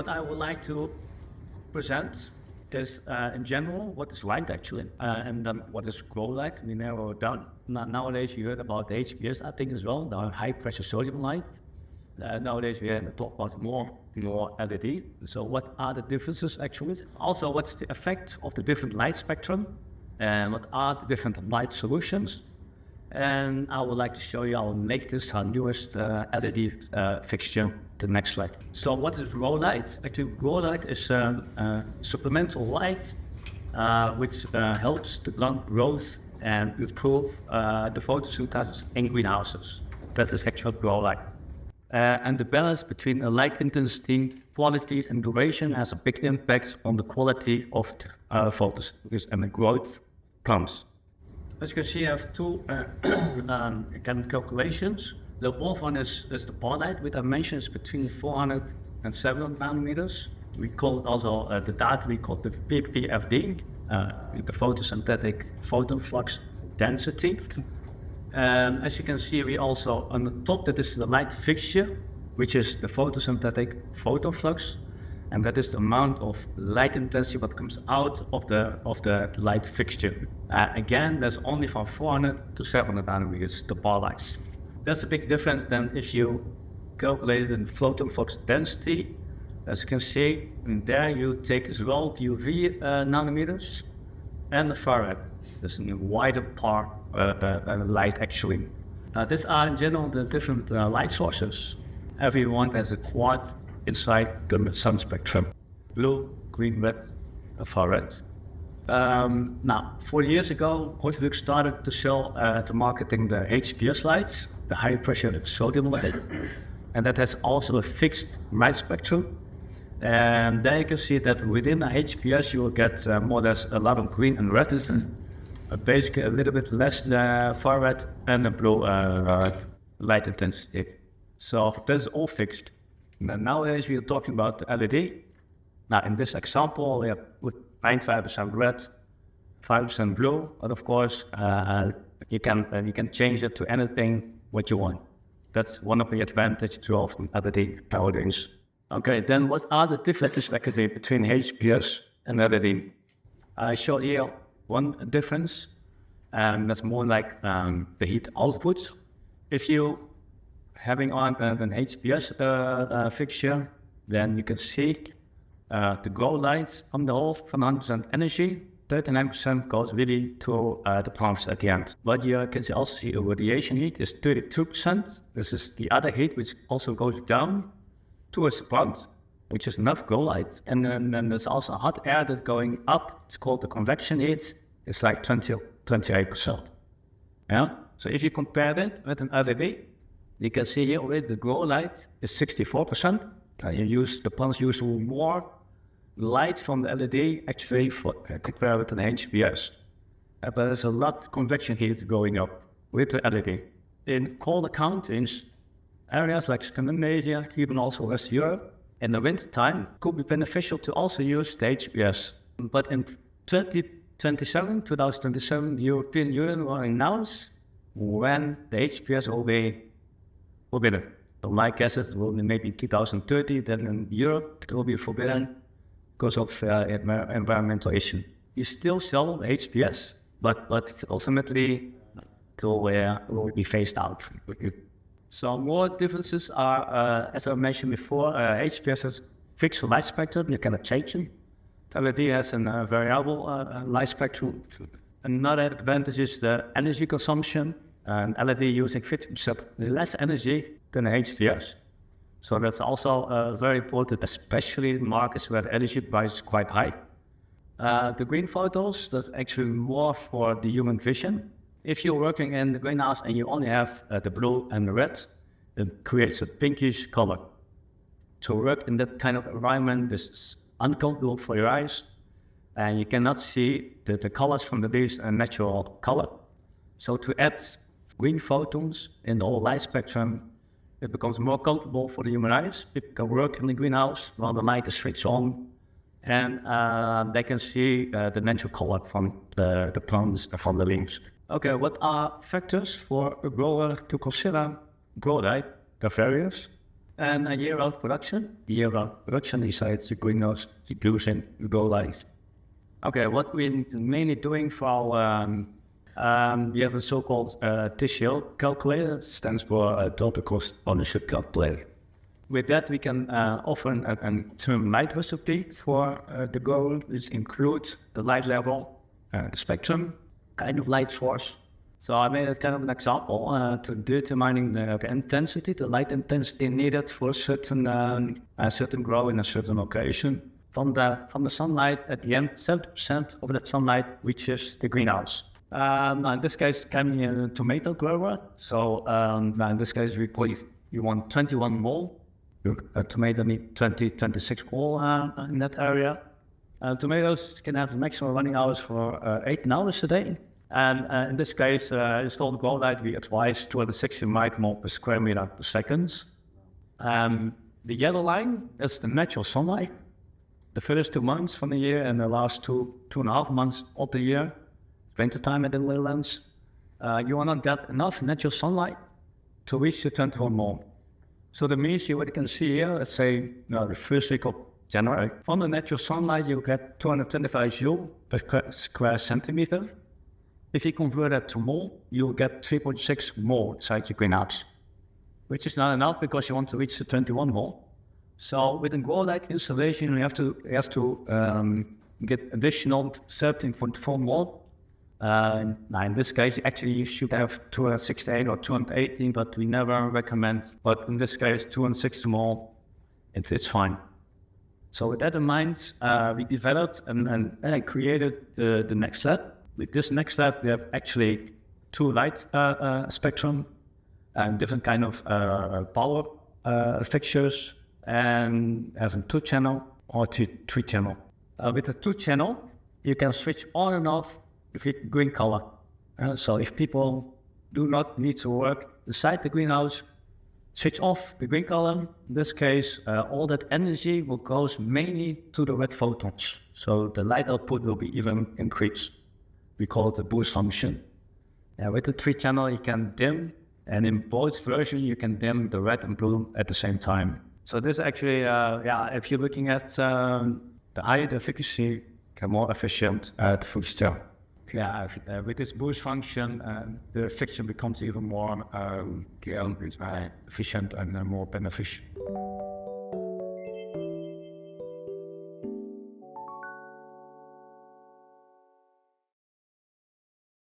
what I would like to present is, in general, what is light actually, and then what is grow light. We narrow it down. Nowadays, you heard about the HPS, I think, as well, the high pressure sodium light. Nowadays, we talk about more LED. So what are the differences actually? Also, what's the effect of the different light spectrum? And what are the different light solutions? And I would like to show you our latest, our newest LED fixture, the next slide. So what is grow light? Actually, grow light is a supplemental light which helps the plant growth and improve the photosynthesis in greenhouses. That is actual grow light. And the balance between the light intensity, qualities, and duration has a big impact on the quality of the photos and the growth plants. As you can see, I have two calculations. The wolf one is the par light, which I mentioned is between 400 and 700 nanometers. We call it also the data we call the PPFD, the photosynthetic photon flux density. As you can see, we also on the top, that is the light fixture, which is the photosynthetic photon flux, and that is the amount of light intensity that comes out of the light fixture. Again, that's only from 400 to 700 nanometers, the bar lights. That's a big difference than if you calculate the photon flux density. As you can see, in there you take as well the UV nanometers and the farad. That's a wider part light actually. These are in general the different light sources. Everyone has a quad inside the sun spectrum: blue, green, red, far red. Now, 4 years ago, HORTILUX started to sell to marketing the HPS lights, the high pressure sodium light, and that has also a fixed light spectrum. And there you can see that within the HPS you will get more or less a lot of green and red, basically a little bit less far red and a blue light intensity. So that's all fixed. And nowadays we are talking about the LED. Now in this example, we have with 95% red, 5% blue, but of course you can change it to anything what you want. That's one of the advantages of LED nowadays. Okay, then what are the differences actually between HPS and LED? I show here one difference, and that's more like the heat output. If you having on an HPS fixture, then you can see the grow lights on the whole from 100% energy, 39% goes really to the plants at the end. But you can also see the radiation heat is 32%. This is the other heat which also goes down towards the plant, which is enough grow light. And then there's also hot air that's going up. It's called the convection heat. It's like 28%. Yeah. So if you compare that with an LED, you can see here already the grow light is 64%. The plants use more light from the LED actually compared with an HPS. But there's a lot of convection heat going up with the LED. In colder countries, areas like Scandinavia, even also West Europe, in the winter time, could be beneficial to also use the HPS. But in 2027, the European Union will announce when the HPS will be forbidden. So my guess is it will be maybe 2030, then in Europe it will be forbidden because of environmental issue. You still sell HPS, but ultimately it will be phased out. So more differences are, as I mentioned before, HPS has fixed light spectrum, you cannot change it. LED has a variable light spectrum. Another advantage is the energy consumption, and LED using 50% less energy than HPS. So that's also very important, especially in markets where the energy price is quite high. The green photos, that's actually more for the human vision. If you're working in the greenhouse and you only have the blue and the red, it creates a pinkish color. To work in that kind of environment is uncomfortable for your eyes, and you cannot see the colors from the leaves a natural color. So to add green photons in the whole light spectrum, it becomes more comfortable for the human eyes. People can work in the greenhouse while the light is switched on, and they can see the natural color from the plants and from the leaves. Okay, what are factors for a grower to consider grow light? There are various. And a year of production. Year of production besides the greenhouse using grow light. Okay, what we're mainly doing for our, we have a so-called TCO calculator, stands for Total Cost Ownership Calculator. With that, we can offer a term light recipe for the grower, which includes the light level, the spectrum, kind of light source. So I made it kind of an example to determining the intensity, the light intensity needed for a certain grow in a certain location. From the sunlight, at the end, 70% of that sunlight reaches the greenhouse. In this case, it can be a tomato grower. So in this case, we want 21 mole. A tomato needs 26 mole in that area. Tomatoes can have the maximum running hours for 8 hours a day. And in this case, installed grow light, we advise 260 micromole per square meter per second. The yellow line is the natural sunlight. The first 2 months from the year and the last 2.5 months of the year, winter time in the Netherlands, you will not get enough natural sunlight to reach the 21 mole. So that means what you can see here, let's say the first week of January, from the natural sunlight you get 225 joule per square centimeter. If you convert that to mole, you'll get 3.6 mole inside your greenhouse, which is not enough because you want to reach the 21 mole. So with a grow light installation, you have to get additional 13.4 mole. Now in this case, actually you should have 268 or 218, but we never recommend. But in this case, 260 mole, it's fine. So with that in mind, we developed and created the next step. With this next step, we have actually 2 light spectrum and different kind of power fixtures, and has a 2-channel or 3-channel. With the 2-channel, you can switch on and off with green color. So if people do not need to work inside the greenhouse, switch off the green color. In this case, all that energy will go mainly to the red photons. So the light output will be even increased. We call it the boost function. With the 3-channel, you can dim, and in both versions, you can dim the red and blue at the same time. So this actually, if you're looking at the higher the efficacy, the more efficient the fixture. With this boost function, the fixture becomes even more efficient and more beneficial.